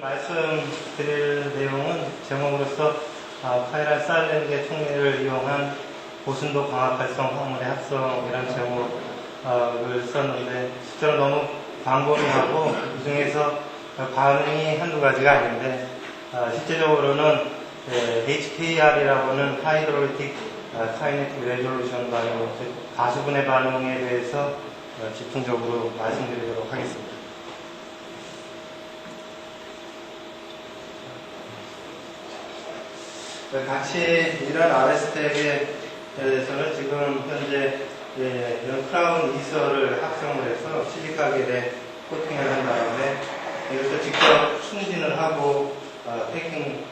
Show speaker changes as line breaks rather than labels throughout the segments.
말씀드릴 내용은 제목으로서 카이랄 살렌게 총매를 이용한 고순도 광학 활성 화물의 합성이라는 제목을 썼는데 실제로 너무 광범위하고 이 중에서 반응이 한두 가지가 아닌데 실제적으로는 HKR이라고 하는 하이드롤리틱 카이네틱 레졸루션 반응, 가수분해 반응에 대해서 집중적으로 말씀드리도록 하겠습니다. 같이 일한 RS텍에 대해서는 지금 현재 크라운 이서를 합성을 해서 실리카겔에 코팅을 한 다음에 이것도 직접 충진을 하고 패킹,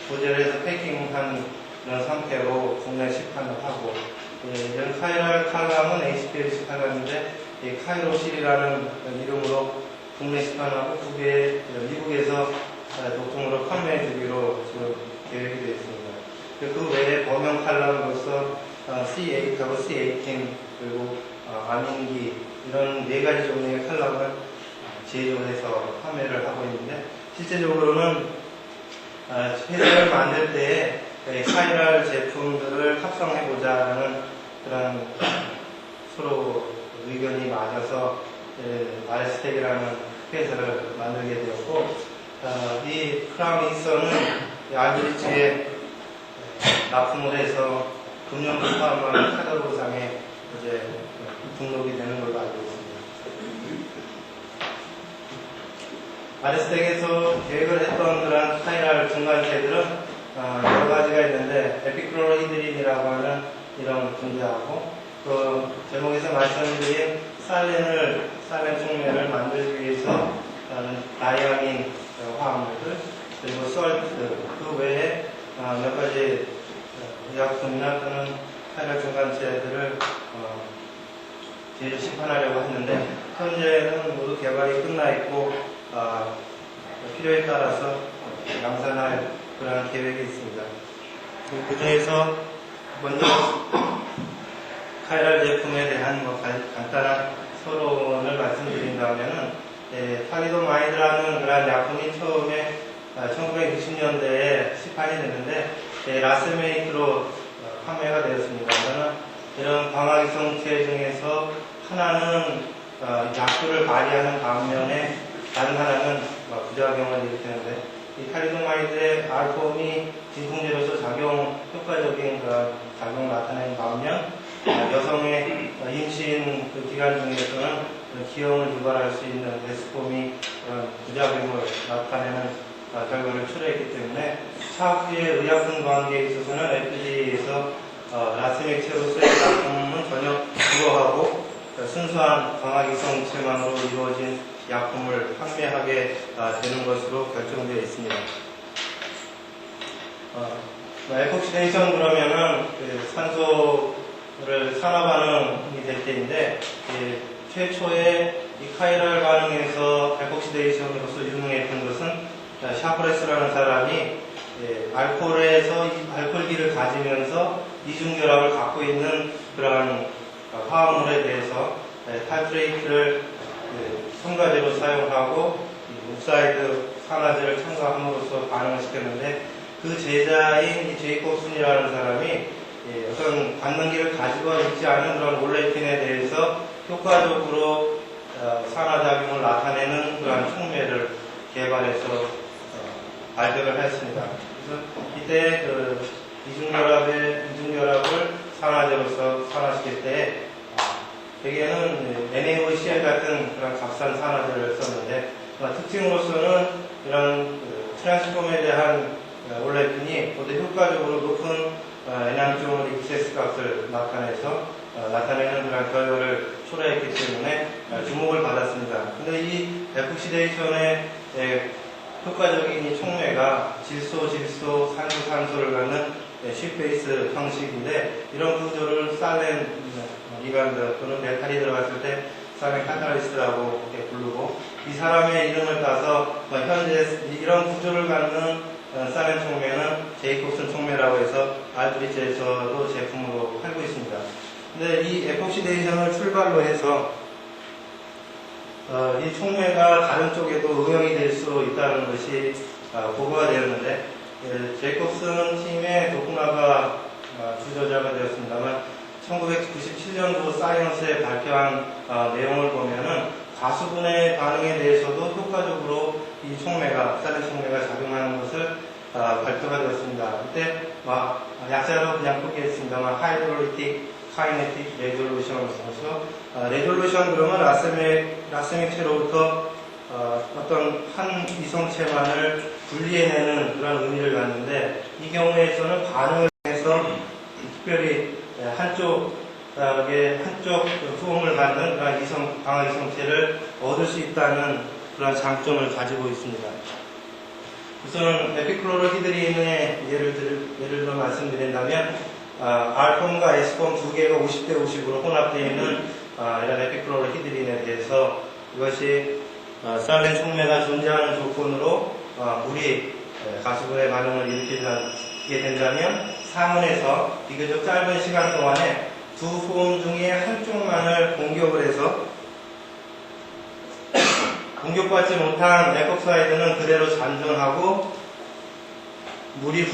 보젤을 해서 패킹한 그런 상태로 국내 시판을 하고 이런 카이랄 칼럼은 HPLC 칼럼인데 카이로실이라는 이름으로 국내 시판하고 두 개 미국에서 보통으로 판매해 주기로 지금 계획이 되어 있습니다. 그 외에 범용 칼럼으로서 C8하고 C18 그리고 아민기 이런 네 가지 종류의 칼럼을 제조해서 판매를 하고 있는데 실제적으로는 회사를 만들 때에 카이랄 제품들을 합성해보자 하는 그런 서로 의견이 맞아서 RS텍이라는 회사를 만들게 되었고 이 크라운 이서는 알브리지에 납품을 해서 금년도 포함한 카탈로그상에 이제 등록이 되는 걸로 알고 있습니다. RS텍에서 계획을 했던 그런 카이랄 중간체들은 여러 가지가 있는데 에피크로히드린이라고 하는 이런 분자하고 또 제목에서 말씀드린 살렌 총매를 만들기 위해서 다이아민 화합물들 그리고 솔트 그 외에 몇 가지 의약품이나 또는 카이랄 중간체들을 제조 시판하려고 했는데 현재는 모두 개발이 끝나 있고 필요에 따라서 양산할 그런 계획이 있습니다. 그 중에서 먼저 카이랄 제품에 대한 간단한 서론을 말씀드린다면은 타리도마이드라는 그런 약품이 처음에 1960년대에 시판이 됐는데 라세메이트로 판매가 되었습니다. 저는 이런 광학이성체 중에서 하나는 약효를 발휘하는 반면에 다른 하나는 부작용을 일으키는데 이 타리도마이드의 알코올이 진통제로서 효과적인 그런 작용을 나타내는 반면 여성의 임신 기간 중에서는 기형을 유발할 수 있는 데스폼이 그런 부작용을 나타내는 결과를 초래했기 때문에 차후의 의약품 관계에 있어서는 FDA에서 라세메이트로서의 약품은 전혀 불허하고 순수한 광학이성체만으로 이루어진 약품을 판매하게 되는 것으로 결정되어 있습니다. 에폭시데이션 그러면은 산소를 산화 반응이 될 때인데 최초의 이 카이랄 반응에서 에폭시데이션으로서 유명했던 것은 샤프레스라는 사람이 알코올에서 알코올기를 가지면서 이중결합을 갖고 있는 그러한 화합물에 대해서 탈트레이트를 첨가제로 사용하고 옥사이드 산화제를 첨가함으로써 반응을 시켰는데 그 제자인 이 제이콥슨이라는 사람이 어떤 관능기를 가지고 있지 않은 그런 올레핀에 대해서 효과적으로 산화작용을 나타내는 그런 촉매를 개발해서 발표를 했습니다. 그래서 이때 이중결합을 산화제로서 산화시킬 때 대개는 NaOCl 같은 그런 값싼 산화제를 썼는데 특징으로서는 이런 트랜스폼에 대한 올레핀이 보다 효과적으로 높은 에낭지오메 익세스 값을 나타내는 그런 결과를 초래했기 때문에 주목을 받았습니다. 근데 이 에폭시데이션의 효과적인 이 촉매가 질소, 산소, 산소를 갖는 C페이스 형식인데 이런 구조를 살렌 리간드 또는 메탈이 들어갔을 때 살렌 카탈리스트라고 부르고 이 사람의 이름을 따서 현재 이런 구조를 갖는 살렌 촉매는 제이콥슨 촉매라고 해서 알브리지에서도 제품으로 팔고 있습니다. 근데 이 에폭시데이션을 출발로 해서 이 촉매가 다른 쪽에도 응용이 될 수 있다는 것이 보고가 되었는데, 제이콥슨 팀의 도쿠나가 주저자가 되었습니다만 1997년도 사이언스에 발표한 내용을 보면은 가수분의 반응에 대해서도 효과적으로 이 촉매가, 살인 촉매가 작용하는 것을 발표가 되었습니다. 그때 약자로 그냥 포기했습니다만 하이드롤리틱, 카이네틱, 레졸루션, 레졸루션 그러면 라세믹체로부터 어떤 한 이성체만을 분리해내는 그런 의미를 갖는데, 이 경우에서는 반응을 통해서 특별히 한쪽 후음을 받는 그런 방어 이성체를 얻을 수 있다는 그런 장점을 가지고 있습니다. 우선 에피클로로히드린의 예를 들어 말씀드린다면, R폼과 S폼 두 개가 50대 50으로 혼합되어 있는 이런 에피클로로히드린에 대해서 이것이 살렌 촉매가 존재하는 조건으로 물이 가수분의 반응을 일으키게 된다면 상온에서 비교적 짧은 시간 동안에 두 폼 중에 한쪽만을 공격을 해서 공격받지 못한 에폭사이드는 그대로 잔존하고 물이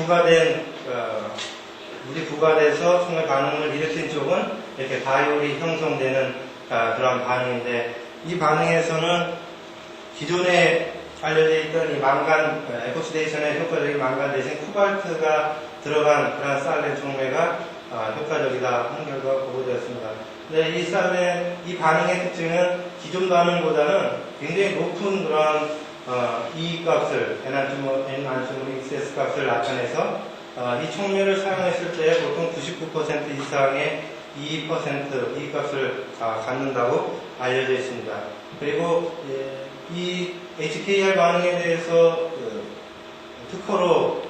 부과돼서 촉매 반응을 일으킨 쪽은 이렇게 다이올이 형성되는 그런 반응인데, 이 반응에서는 기존에 알려져 있던 이 망간, 에포시데이션의 효과적인 망간 대신 코발트가 들어간 그런 살렌 촉매가 효과적이다 하는 결과가 보고되었습니다. 근데 이 반응의 특징은 기존 반응보다는 굉장히 높은 그런 E 값을, N-안티모닉 XS 값을 나타내서 이 촉매를 사용했을 때 보통 99% 이상의 E 값을 갖는다고 알려져 있습니다. 그리고 이 HKR 반응에 대해서 특허로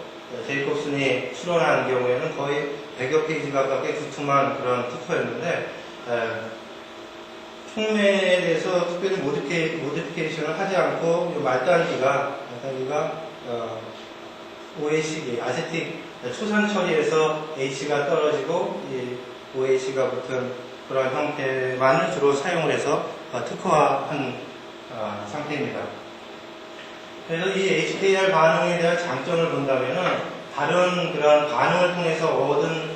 제이콥슨이 추론한 경우에는 거의 100여 페이지 가깝게 두툼한 그런 특허였는데, 촉매에 대해서 특별히 모디피케이션을 하지 않고 말단기가 OACG, 아세틱 초산 처리에서 H가 떨어지고 이 OAC가 붙은 그런 형태만을 주로 사용을 해서 특허화한 상태입니다. 그래서 이 HKR 반응에 대한 장점을 본다면은 다른 그런 반응을 통해서 얻은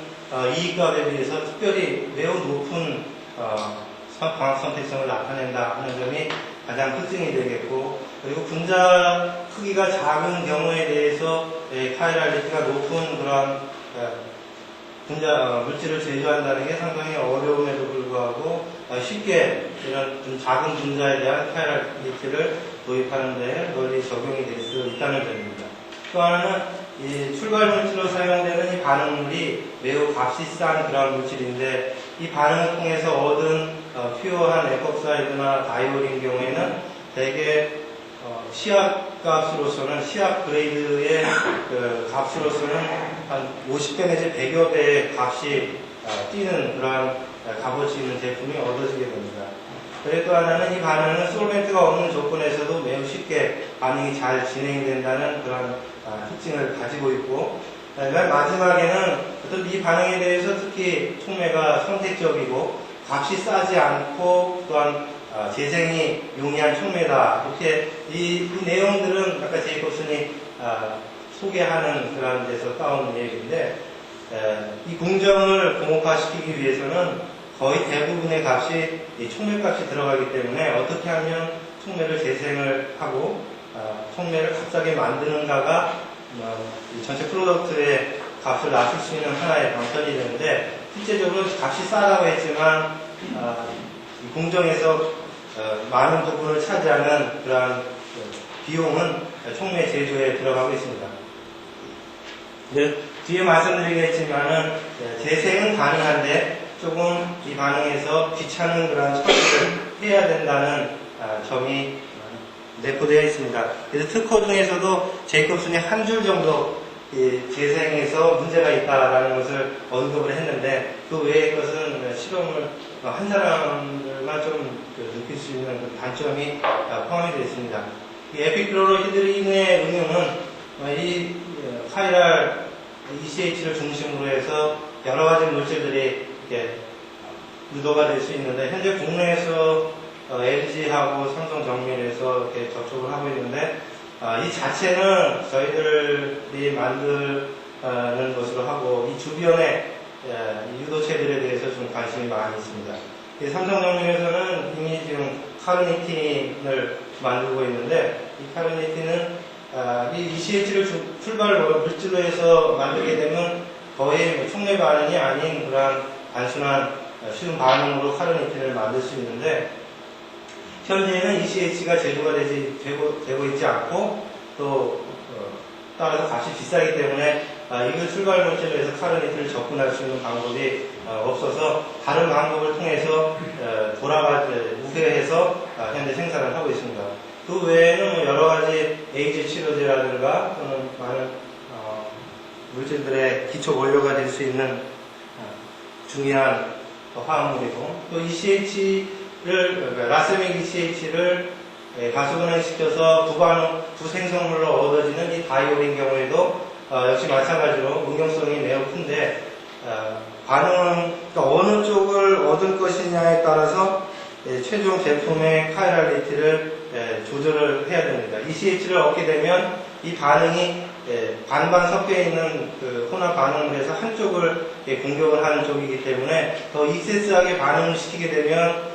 이익값에 비해서 특별히 매우 높은 광학 선택성을 나타낸다 하는 점이 가장 특징이 되겠고, 그리고 분자 크기가 작은 경우에 대해서 카이랄리티가 높은 그런 분자 물질을 제조한다는 게 상당히 어려움에도 불구하고 쉽게 이런 좀 작은 분자에 대한 카이랄리티를 도입하는 데 널리 적용이 될 수 있다는 점입니다. 또 하나는 이 출발 물질로 사용되는 이 반응물이 매우 값이 싼 그런 물질인데, 이 반응을 통해서 얻은 퓨어한 에폭사이드나 다이올인 경우에는 대개 시약 값으로서는, 시약 그레이드의 값으로서는 한 50배 내지 100여 배의 값이 뛰는 그러한 값어치 있는 제품이 얻어지게 됩니다. 그리고 또 하나는 이 반응은 솔벤트가 없는 조건에서도 매우 쉽게 반응이 잘 진행된다는 그런 특징을 가지고 있고, 마지막에는 어떤 이 반응에 대해서 특히 촉매가 선택적이고 값이 싸지 않고 또한 재생이 용이한 촉매다. 이렇게 이 내용들은 아까 제이콥슨이 소개하는 그런 데서 따온 얘기인데, 이 공정을 공업화시키기 위해서는 거의 대부분의 값이 이 촉매 값이 들어가기 때문에 어떻게 하면 촉매를 재생을 하고 촉매를 값싸게 만드는가가 이 전체 프로덕트의 값을 낮출 수 있는 하나의 방편이 되는데, 실제적으로 값이 싸다고 했지만 이 공정에서 많은 부분을 차지하는 그러한 비용은 촉매 제조에 들어가고 있습니다. 뒤에 말씀드리겠지만은 재생은 가능한데 조금 이 반응에서 귀찮은 그런 처리를 해야 된다는 점이 내포되어 있습니다. 그래서 특허 중에서도 제이콥슨이 한 줄 정도 재생에서 문제가 있다라는 것을 언급을 했는데, 그 외의 것은 실험을 한 사람들만 좀 느낄 수 있는 그 단점이 포함이 되어 있습니다. 이 에피클로로히드린의 응용은 이 카이랄 ECH를 중심으로 해서 여러 가지 물질들이 이렇게 유도가 될 수 있는데, 현재 국내에서 LG하고 삼성 정밀에서 이렇게 접촉을 하고 있는데 이 자체는 저희들이 만드는 것으로 하고 이 주변에 유도체들에 대해서 좀 관심이 많이 있습니다. 삼성 정밀에서는 이미 지금 카르니틴을 만들고 있는데 이 카르니틴은 이 ECH를 출발 물질로 해서 만들게 되면 거의 촉매 반응이 아닌 그러한 단순한 쉬운 반응으로 카르니틴을 만들 수 있는데 현재는 ECH가 제조가 되고 있지 않고 또 따라서 값이 비싸기 때문에 이걸 출발 물질로 해서 카르니틴을 접근할 수 있는 방법이 없어서 다른 방법을 통해서 우회해서 현재 생산을 하고 있습니다. 그 외에는 여러 가지 에이즈 치료제라든가 또는 많은 물질들의 기초 원료가 될 수 있는 중요한 화학물이고 또 ECH를 라세믹 ECH를 가수분해시켜서 두 생성물로 얻어지는 이 다이올인 경우에도 역시 마찬가지로 응용성이 매우 큰데 반응은 그러니까 어느 쪽을 얻을 것이냐에 따라서 최종 제품의 카이랄리티를 조절을 해야 됩니다. ECH를 얻게 되면 이 반응이 반반 섞여 있는 그 혼합 반응을 해서 한쪽을 공격을 하는 쪽이기 때문에 더 익세스하게 반응을 시키게 되면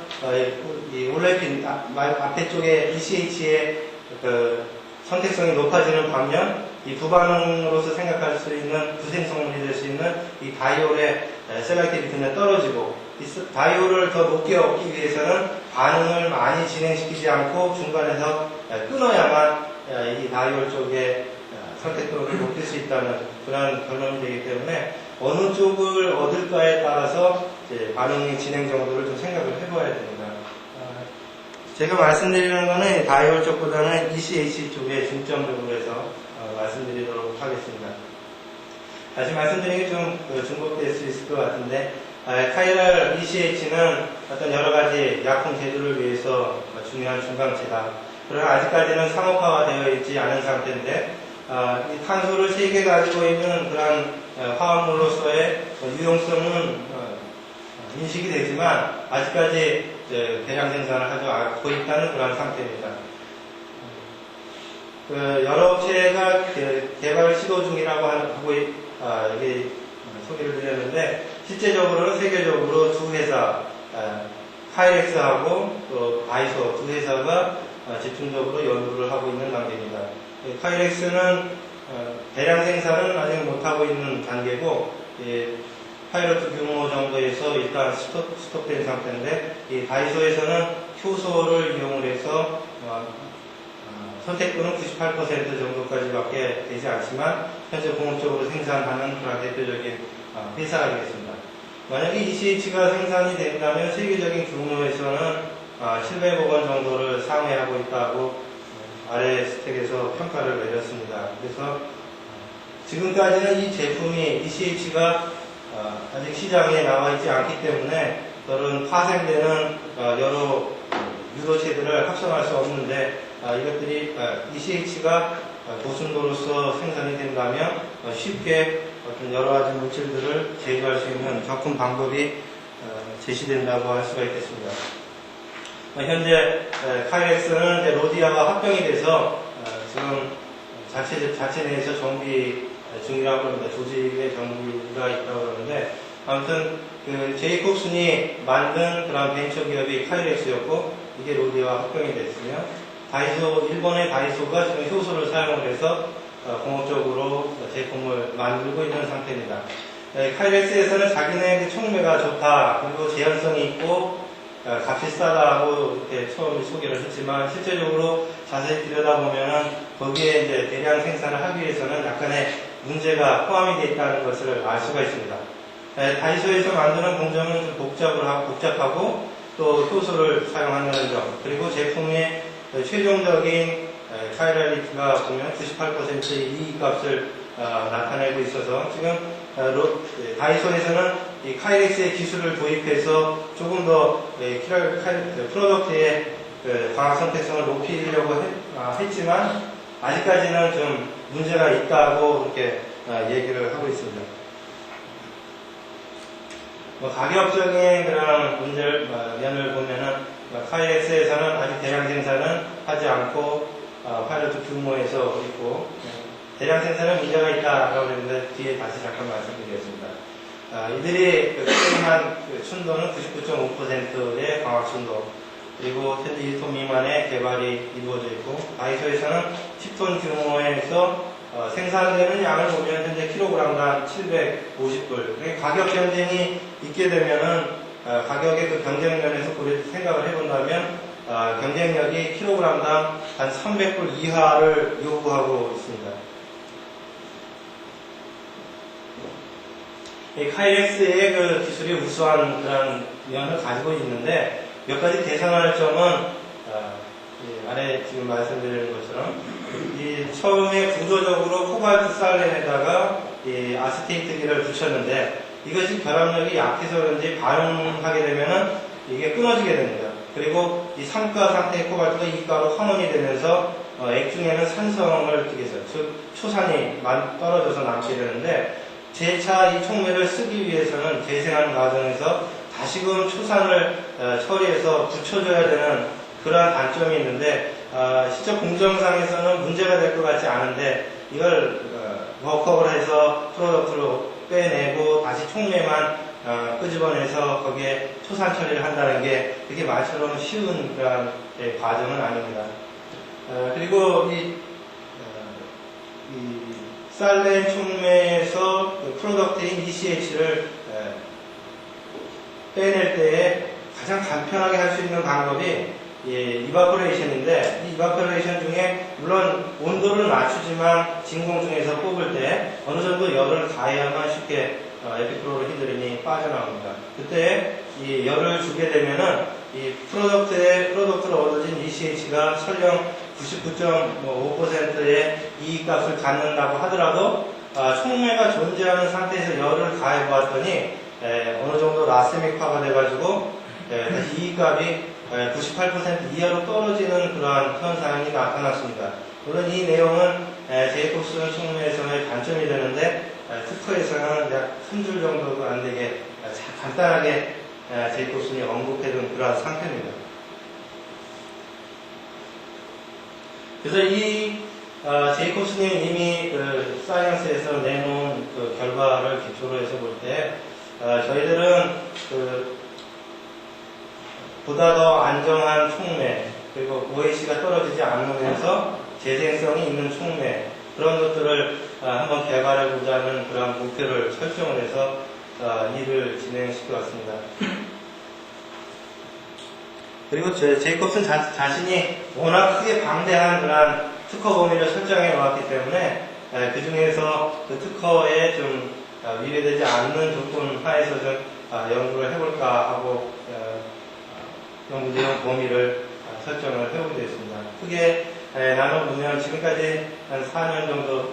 이 올레핀 앞에 쪽에 ECH의 그 선택성이 높아지는 반면 이 부반응으로서 생각할 수 있는 부생성물이 될 수 있는 이 다이올의 셀렉티비티는 떨어지고 이 다이올을 더 높게 얻기 위해서는 반응을 많이 진행시키지 않고 중간에서 끊어야만 이 다이올 쪽에 선택도를 높일 수 있다는 그런 결론이 되기 때문에 어느 쪽을 얻을까에 따라서 반응의 진행 정도를 좀 생각을 해봐야 됩니다. 제가 말씀드리는 것은 다이올 쪽보다는 ECH 쪽에 중점적으로 해서 말씀드리도록 하겠습니다. 다시 말씀드리는 게 좀 중복될 수 있을 것 같은데 카이랄 ECH는 어떤 여러 가지 약품 제조를 위해서 중요한 중간체다. 그러나 아직까지는 상업화되어 있지 않은 상태인데 이 탄소를 세개 가지고 있는 그러한 화합물로서의 유용성은 인식이 되지만 아직까지 대량 생산을 하지 않고 있다는 그런 상태입니다. 여러 업체가 개발 시도 중이라고 하고 여기 소개를 드렸는데 실제적으로는 세계적으로 두 회사 카이렉스하고 또 다이소 두 회사가 집중적으로 연구를 하고 있는 단계입니다. 카이렉스는 대량 생산은 아직 못하고 있는 단계고 파이로트 규모 정도에서 일단 스톱된 상태인데 이 다이소에서는 효소를 이용을 해서 선택도는 98% 정도까지밖에 되지 않지만 현재 공업적으로 생산하는 그런 대표적인 회사가 되겠습니다. 만약에 ECH가 생산이 된다면 세계적인 규모에서는 700억 원 정도를 상회하고 있다고 아래 스택에서 평가를 내렸습니다. 그래서 지금까지는 이 제품이 ECH가 아직 시장에 나와 있지 않기 때문에 그런 파생되는 여러 유도체들을 합성할 수 없는데 이것들이 ECH가 보순도로서 생산이 된다면 쉽게 어떤 여러 가지 물질들을 제조할 수 있는 접근 방법이 제시된다고 할 수가 있겠습니다. 현재 카이렉스는 로디아와 합병이 돼서 지금 자체 내에서 정비 중이라고 합니다. 조직의 정비가 있다고 그러는데 아무튼 제이콥슨이 만든 그런 벤처 기업이 카이렉스였고 이게 로디아와 합병이 됐으며 일본의 다이소가 지금 효소를 사용을 해서 공업적으로 제품을 만들고 있는 상태입니다. 카이렉스에서는 자기네 촉매가 좋다 그리고 제한성이 있고 값이 싸다고 이렇게 처음 소개를 했지만 실제적으로 자세히 들여다보면은 거기에 이제 대량 생산을 하기 위해서는 약간의 문제가 포함이 되어 있다는 것을 알 수가 있습니다. 다이소에서 만드는 공정은 좀 복잡하고 또 효소를 사용한다는 점 그리고 제품의 최종적인 카이랄리티가 보면 98%의 이익값을 나타내고 있어서 지금 다이소에서는 이 카이렉스의 기술을 도입해서 조금 더 프로덕트의 광학 선택성을 높이려고 했지만 아직까지는 좀 문제가 있다고 이렇게 얘기를 하고 있습니다. 가격적인 그런 면을 보면은 카이엑스에서는 아직 대량 생산은 하지 않고 파일럿 규모에서 있고 대량 생산은 문제가 있다라고 했는데 뒤에 다시 잠깐 말씀드리겠습니다. 이들이 클레임한 순도는 99.5%의 광학 순도, 그리고 현재 1톤 미만의 개발이 이루어져 있고, 다이소에서는 10톤 규모에서 생산되는 양을 보면 현재 킬로그램당 750불. 가격 경쟁이 있게 되면은 가격의 그 경쟁면에서 생각을 해본다면 경쟁력이 킬로그램당 한 300불 이하를 요구하고 있습니다. 이 카이렉스의 그 기술이 우수한 그런 면을 가지고 있는데 몇 가지 개선할 점은 아래 지금 말씀드리는 것처럼 이 처음에 구조적으로 코발트 살렌에다가 이 아세테이트기를 붙였는데 이것이 결합력이 약해서 그런지 반응하게 되면은 이게 끊어지게 됩니다. 그리고 이 삼가 상태의 코발트가 이가로 환원이 되면서 액 중에는 산성을 띠게 해서 즉 초산이 떨어져서 남게 되는데 재차 이 촉매를 쓰기 위해서는 재생하는 과정에서 다시금 초산을 처리해서 붙여줘야 되는 그러한 단점이 있는데 실제 공정상에서는 문제가 될 것 같지 않은데 이걸 워크업을 해서 프로덕트로 빼내고 다시 촉매만 끄집어내서 거기에 초산 처리를 한다는 게 그게 말처럼 쉬운 그런 과정은 아닙니다. 그리고 이 살렌 촉매에서 그 프로덕트인 ECH를 빼낼 때에 가장 간편하게 할 수 있는 방법이 이바포레이션인데, 이 이바포레이션 중에 물론 온도를 낮추지만 진공 중에서 뽑을 때 어느 정도 열을 가해야만 쉽게 에피크로르 히드린이 빠져나옵니다. 그때 이 열을 주게 되면은 이 프로덕트로 얻어진 ECH가 설령 99.5%의 이익값을 갖는다고 하더라도 촉매가 존재하는 상태에서 열을 가해 보았더니 어느 정도 라세믹화가 돼가지고 다시 이익값이 98% 이하로 떨어지는 그러한 현상이 나타났습니다. 물론 이 내용은 제이콥슨 촉매에서의 단점이 되는데 특허에서는 약 3줄 정도도 안 되게 간단하게 제이콥슨이 언급해둔 그러한 상태입니다. 그래서 이 제이콥슨이 이미 그 사이언스에서 내놓은 그 결과를 기초로 해서 볼 때 저희들은 보다 더 안정한 촉매, 그리고 OAC가 떨어지지 않으면서 재생성이 있는 촉매, 그런 것들을 한번 개발해보자는 그런 목표를 설정을 해서 일을 진행시켜 왔습니다. 그리고 제이콥슨 자신이 워낙 크게 방대한 그런 특허 범위를 설정해 왔기 때문에 그 중에서 그 특허에 좀 위배되지 않는 조건 하에서 좀 연구를 해볼까 하고 연구 내용 범위를 설정을 해보게 되었습니다. 크게 나눠보면 지금까지 한 4년 정도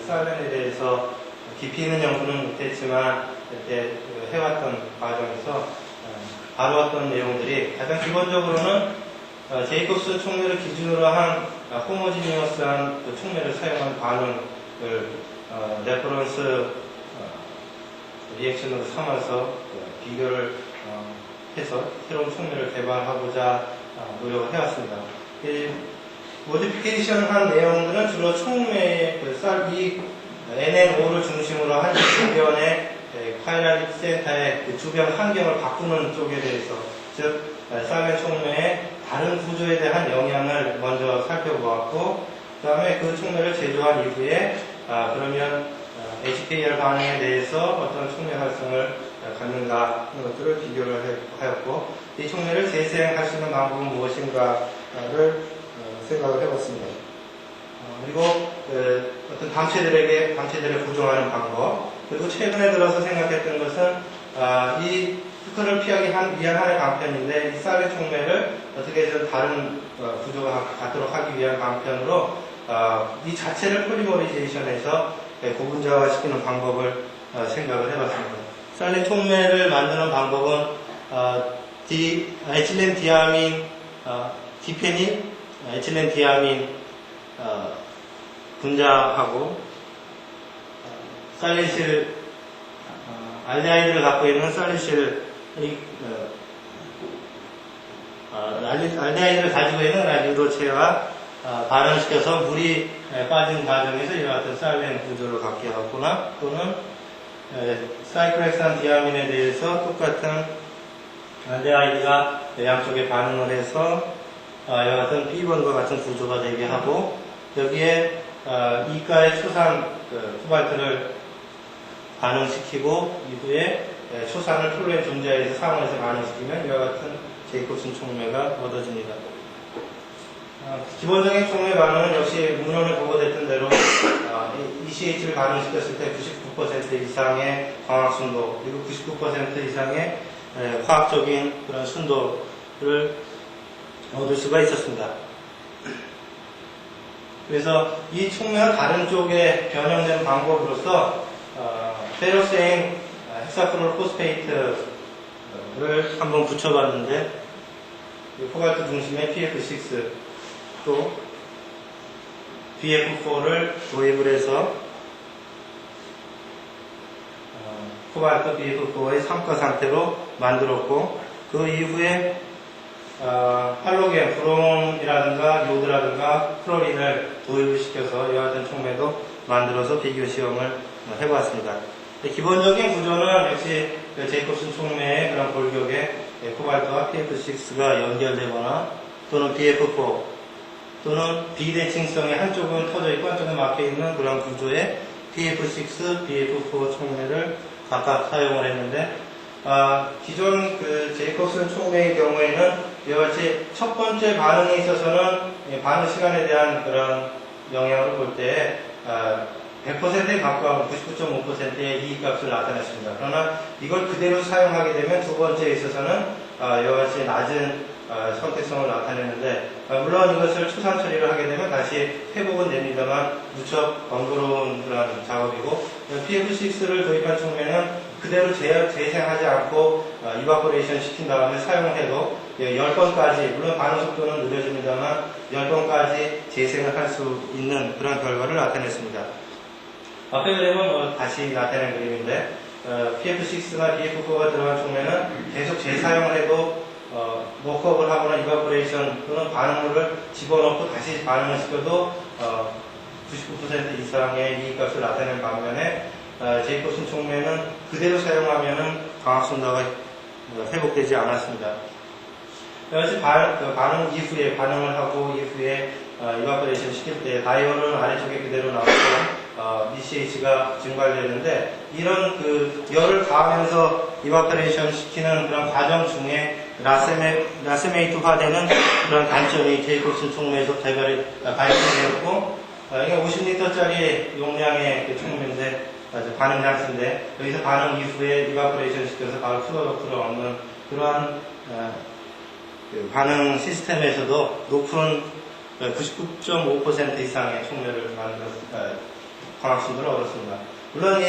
살렌에 대해서 깊이 있는 연구는 못했지만 이렇게 해왔던 과정에서 다루었던 내용들이 가장 기본적으로는 제이콥슨 촉매를 기준으로 한 호모지니어스한 그 촉매를 사용한 반응을 레퍼런스 리액션으로 삼아서 비교를 해서 새로운 촉매를 개발하고자 노력을 해왔습니다. 모디피케이션 한 내용들은 주로 촉매의 이 NNO를 중심으로 한 주변의 카이라릭 센터의 그 주변 환경을 바꾸는 쪽에 대해서, 즉 살렌 촉매의 다른 구조에 대한 영향을 먼저 살펴보았고, 그 다음에 그 촉매를 제조한 이후에 그러면 HKR 반응에 대해서 어떤 촉매 활성을 갖는가 하는 것들을 비교를 하였고, 이 촉매를 재생할 수 있는 방법은 무엇인가를 생각을 해봤습니다. 그리고 어떤 방체들을 구조하는 방법, 그리고 최근에 들어서 생각했던 것은 이 특허를 피하기 위한 하나의 방편인데, 이 살렌 촉매를 어떻게 해서 다른 구조가 갖도록 하기 위한 방편으로 이 자체를 폴리머리제이션해서 고분자화시키는 방법을 생각을 해봤습니다. 살렌 촉매를 만드는 방법은 에틸렌 디아민 디페닌, 에틸렌 디아민 분자하고 살렌실 알데하이드를 갖고 있는 살렌실 알데하이드를 가지고 있는 유로체와 반응시켜서 물이 빠진 과정에서 이와 같은 살렌 구조를 갖게 하거나 또는 사이클렉산 디아민에 대해서 똑같은 알데하이드가 양쪽에 반응을 해서 이와 같은 B번과 같은 구조가 되게 하고 여기에 이가의 초산 코발트를 반응시키고 이후에 초산을 플루엔 존재에서 상온에서 반응시키면 이와 같은 제이콥슨 촉매가 얻어집니다. 기본적인 촉매 반응은 역시 문헌에 보고됐던 대로 ECH를 반응시켰을 때 99% 이상의 광학 순도 그리고 99% 이상의 화학적인 그런 순도를 얻을 수가 있었습니다. 그래서 이 촉매가 다른 쪽에 변형된 방법으로서 페로세인 헥사크롤 포스페이트를 한번 붙여봤는데 코발트 중심의 PF6 또 BF4를 도입을 해서 코발트 BF4의 삼가 상태로 만들었고 그 이후에 할로겐, 브롬이라든가 요드라든가 클로린을 도입을 시켜서 이와 같은 촉매도 만들어서 비교 시험을 해보았습니다. 기본적인 구조는 역시 제이콥슨 촉매의 그런 골격에 코발트와 PF6가 연결되거나 또는 BF4 또는 비대칭성의 한쪽은 터져 있고 한쪽은 막혀 있는 그런 구조의 PF6, BF4 촉매를 각각 사용을 했는데 기존 제이콥슨 촉매의 경우에는 이와 같이 첫 번째 반응에 있어서는 반응 시간에 대한 그런 영향을 볼 때 100%에 가까운 99.5%의 이익값을 나타냈습니다. 그러나 이걸 그대로 사용하게 되면 두 번째에 있어서는 이와 같이 낮은 선택성을 나타내는데 물론 이것을 초산 처리를 하게 되면 다시 회복은 됩니다만 무척 번거로운 그런 작업이고 PF6를 도입한 촉매는 그대로 재생하지 않고 이바포레이션 시킨 다음에 사용을 해도 10번까지 물론 반응 속도는 느려집니다만 10번까지 재생을 할 수 있는 그런 결과를 나타냈습니다. 앞에 그림은 다시 나타낸 그림인데 PF6나 BF4가 들어간 촉매는 계속 재사용을 해도 워크업을 하거나 이바포레이션 또는 반응물을 집어넣고 다시 반응을 시켜도 99% 이상의 이익값을 나타낸 반면에 제이콥슨 촉매는 그대로 사용하면 광학 순도가 회복되지 않았습니다. 그래서 반응 이후에 반응을 하고 이후에 이바포레이션 시킬 때 다이온은 아래쪽에 그대로 나오고 ECH가 증발되는데 이런 열을 가하면서 이바포레이션 시키는 그런 과정 중에 라세메이트화되는 그런 단점이 제이콥슨 촉매에서 발견되었고 이게 50리터짜리 용량의 촉매인데 반응 장치인데 여기서 반응 이후에 이바포레이션 시켜서 바로 프로덕트를 얻는 그러한 반응 시스템에서도 높은 99.5% 이상의 촉매를 광학순도를 얻었습니다. 물론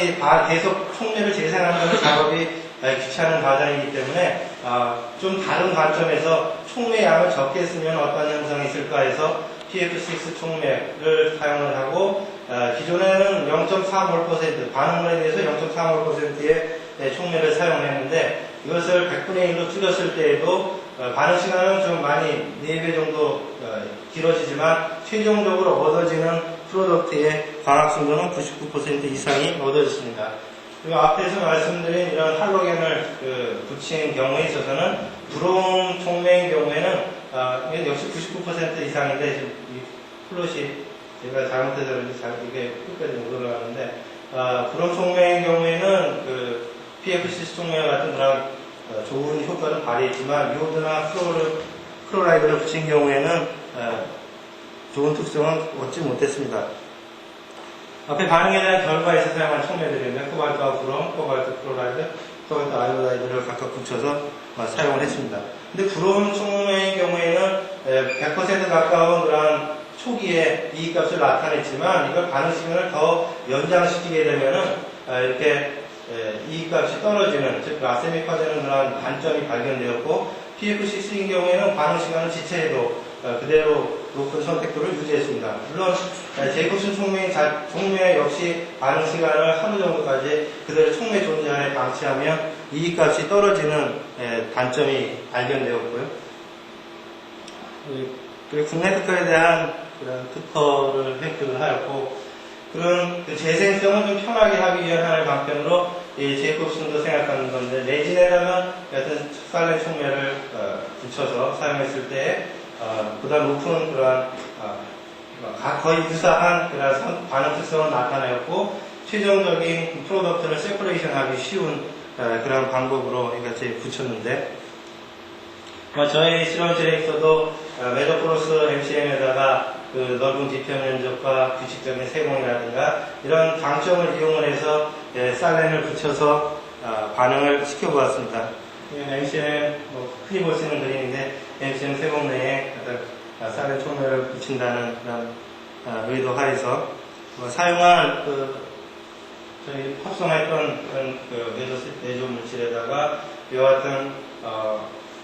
계속 촉매를 재생하는 것은 작업이 귀찮은 과정이기 때문에 좀 다른 관점에서 촉매 양을 적게 쓰면 어떤 현상이 있을까 해서 PF6 촉매를 사용을 하고 기존에는 0.35% 반응물에 대해서 0.35%의 촉매를 사용했는데 이것을 100분의 1로 줄였을 때에도 반응 시간은 좀 많이 4배 정도 길어지지만 최종적으로 얻어지는 프로덕트의 광학 순도는 99% 이상이 얻어졌습니다. 그리고 앞에서 말씀드린 이런 할로겐을 붙인 경우에 있어서는 브롬 촉매인 경우에는 역시 99% 이상인데 지금 이 플롯이 제가 잘못해서 그런지 이게 끝까지 못 올라가는데 브롬 촉매인 경우에는 PF6 촉매와 같은 그런 좋은 효과를 발휘했지만 요드나 클로라이드를 붙인 경우에는 좋은 특성은 얻지 못했습니다. 앞에 반응에 대한 결과에서 사용한 촉매들인데 코발트와 브롬, 코발트 클로라이드, 코발트 아이오다이드를 각각 붙여서 사용을 했습니다. 근데 브롬 촉매의 경우에는 100% 가까운 그런 초기에 이익값을 나타냈지만 이걸 반응 시간을 더 연장시키게 되면은 이렇게 이익값이 떨어지는 즉 라세믹화되는 그런 단점이 발견되었고 PF6인 경우에는 반응 시간을 지체해도 그대로 높은 선택도를 유지했습니다. 물론 제이콥슨 촉매 역시 반응 시간을 하루 정도까지 그대로 촉매 존재하에 방치하면 이익값이 떨어지는 단점이 발견되었고요. 그 국내 특허에 대한 그런 특허를 획득을 하였고, 그런 그 재생성을 좀 편하게 하기 위한 하나의 방편으로 이 제이콥슨도 생각하는 건데, 레진에다가 여튼 살렌 촉매를 붙여서 사용했을 때 보다 높은 그런 거의 유사한 그런 반응 특성을 나타내었고, 최종적인 프로덕트를 세퍼레이션하기 쉬운 그런 방법으로 이같이 붙였는데, 저희 실험실에서도 메조포로스 MCM에다가 그 넓은 뒤편 면적과 규칙적인 세공이라든가 이런 장점을 이용을 해서 살렌을 붙여서 반응을 시켜보았습니다. MCM 흔히 볼 수 있는 그림인데, MCM 세공 내에 살렌 촉매를 붙인다는 그런 의도 하에서 사용한 저희 합성했던 그런 내조 물질에다가 이와 같은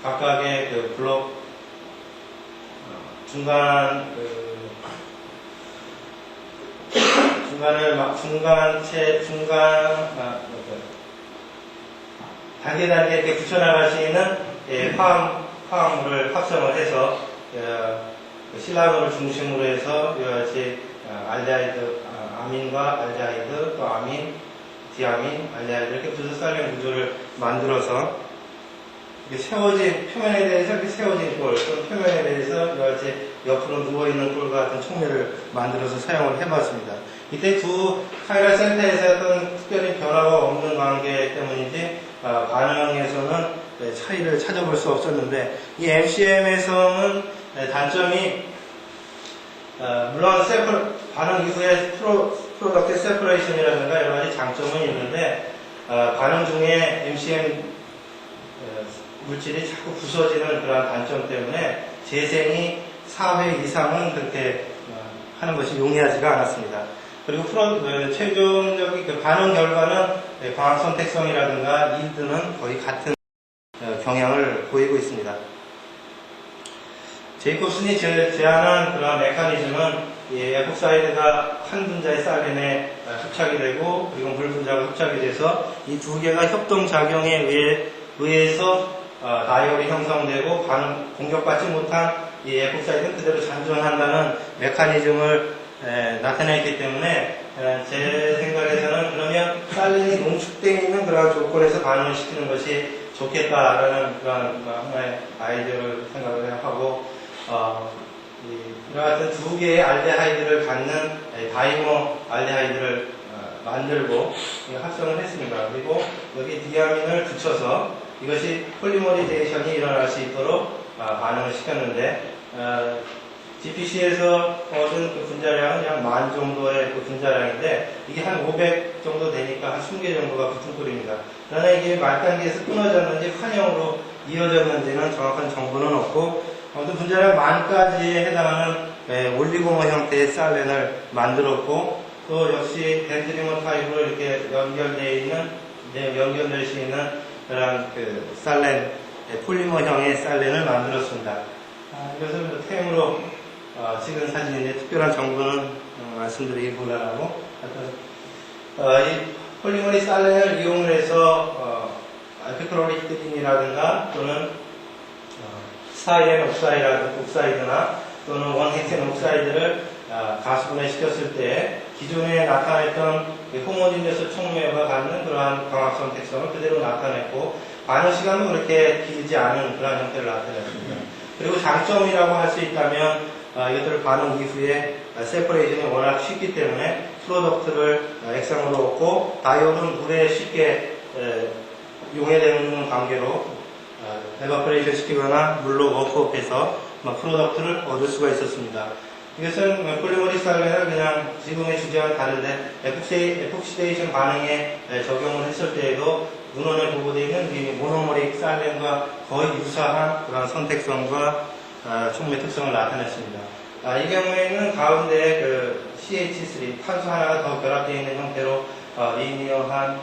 각각의 그 블록 단계 이렇게 붙여나갈 수 있는 화합물을 합성을 해서 실라노를 중심으로 해서 이와 같이 알데하이드, 아민과 알데하이드, 또 아민, 디아민, 알데하이드 이렇게 붙여서 살렌 구조를 만들어서 세워진, 표면에 대해서 이렇게 세워진 꼴, 또 표면에 대해서 이와 같이 옆으로 누워있는 꼴과 같은 촉매를 만들어서 사용을 해봤습니다. 이때 두 카메라 센터에서 어떤 특별히 변화가 없는 관계 때문인지 반응에서는 차이를 찾아볼 수 없었는데, 이 MCM에서는 단점이 물론 반응 이후에 프로덕트 세퍼레이션이라든가 여러 가지 장점은 있는데, 반응 중에 MCM 물질이 자꾸 부서지는 그런 단점 때문에 재생이 4회 이상은 그렇게 하는 것이 용이하지가 않았습니다. 그리고 최종적인 그 반응 결과는 광학 선택성이라든가 일드는 거의 같은 경향을 보이고 있습니다. 제이콥슨이 제안한 그런 메커니즘은 에폭사이드가 한 분자의 살렌에 흡착이 되고, 그리고 물 분자가 흡착이 돼서 이 두 개가 협동작용에 의해서 다이올이 형성되고 공격받지 못한 이 에폭사이드는 그대로 잔존한다는 메커니즘을 나타냈기 때문에, 제 생각에서는 그러면 살렌이 농축되어 있는 그런 조건에서 반응을 시키는 것이 좋겠다라는 그런 하나의 아이디어를 생각을 하고, 이와 같은 두 개의 알데하이드를 갖는 다이모 알데하이드를 만들고 합성을 했습니다. 그리고 여기 디아민을 붙여서 이것이 폴리머리제이션이 일어날 수 있도록 반응을 시켰는데, GPC에서 얻은 그 분자량은 약 10,000 정도의 그 분자량인데, 이게 한 500 정도 되니까 한 20개 정도가 붙은 꼴입니다. 그러나 이게 말단계에서 끊어졌는지 환영으로 이어졌는지는 정확한 정보는 없고, 아무튼 분자량 10,000까지에 해당하는 올리고모 형태의 살렌을 만들었고, 또 역시 덴드리머 타입으로 이렇게 연결될 수 있는 그런 그 살렌, 폴리머형의 살렌을 만들었습니다. 이것을 템으로 찍은 사진인데, 특별한 정보는 말씀드리기 곤란하고, 이 폴리머리 살렌을 이용해서 알피크로리트딘이라든가 또는 스타이렌 옥사이드나 또는 원헥센 옥사이드를 가수분해 시켰을 때 기존에 나타냈던 호모지니어스 촉매와 갖는 그러한 광합성 특성을 그대로 나타냈고, 반응 시간도 그렇게 길지 않은 그런 형태를 나타냈습니다. 그리고 장점이라고 할 수 있다면, 이것들 반응 이후에 세퍼레이션이 워낙 쉽기 때문에 프로덕트를 액상으로 얻고, 다이올은 물에 쉽게 용해되는 관계로 에버퍼레이션 시키거나 물로 워크업해서 프로덕트를 얻을 수가 있었습니다. 이것은 폴리머리 살렌을 그냥 지금의 주제와는 다른데, 에폭시데이션 반응에 적용을 했을 때에도 문헌에 보고되어 있는 이 모노머릭 살렌과 거의 유사한 그런 선택성과 촉매 특성을 나타냈습니다. 이 경우에는 가운데 그 CH3, 탄소 하나가 더 결합되어 있는 형태로 리니어한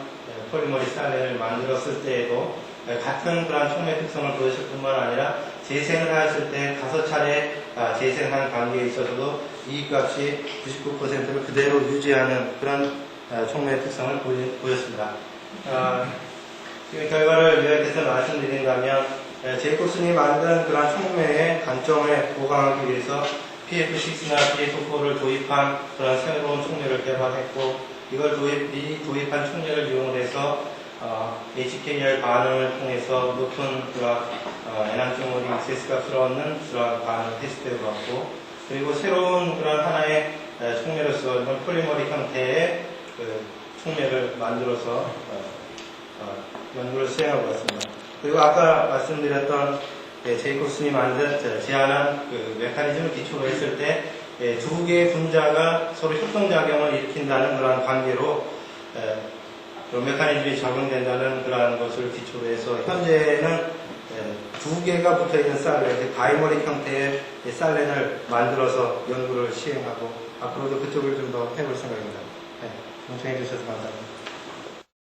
폴리머리 살렌을 만들었을 때에도 같은 그런 촉매 특성을 보였을 뿐만 아니라 재생을 하였을 때 5차례 재생한 관계에 있어서도 이익값이 99%를 그대로 유지하는 그런 촉매 특성을 보였습니다. 지금 결과를 요약해서 말씀드린다면, 제이콥슨이 만든 그런 촉매의 단점을 보강하기 위해서 PF6나 PF4를 도입한 그런 새로운 촉매를 개발했고, 이걸 미리 도입한 촉매를 이용해서 HKR 반응을 통해서 높은 그런 애낭증으로 익세스 값을 얻는 그런 반응을 테스트해 봤고, 그리고 새로운 그런 하나의 촉매로서 이런 폴리머릭 형태의 그 촉매를 만들어서 연구를 수행하고 있습니다. 그리고 아까 말씀드렸던 제이콥슨이 제안한 그 메커니즘을 기초로 했을 때 두 개의 분자가 서로 협동작용을 일으킨다는 그러한 관계로 그런 메커니즘이 적용된다는 그러한 것을 기초로 해서 현재는 두 개가 붙어있는 살렌, 다이머릭 형태의 살렌을 만들어서 연구를 시행하고 앞으로도 그쪽을 좀 더 해볼 생각입니다. 경청해 주셔서 감사합니다.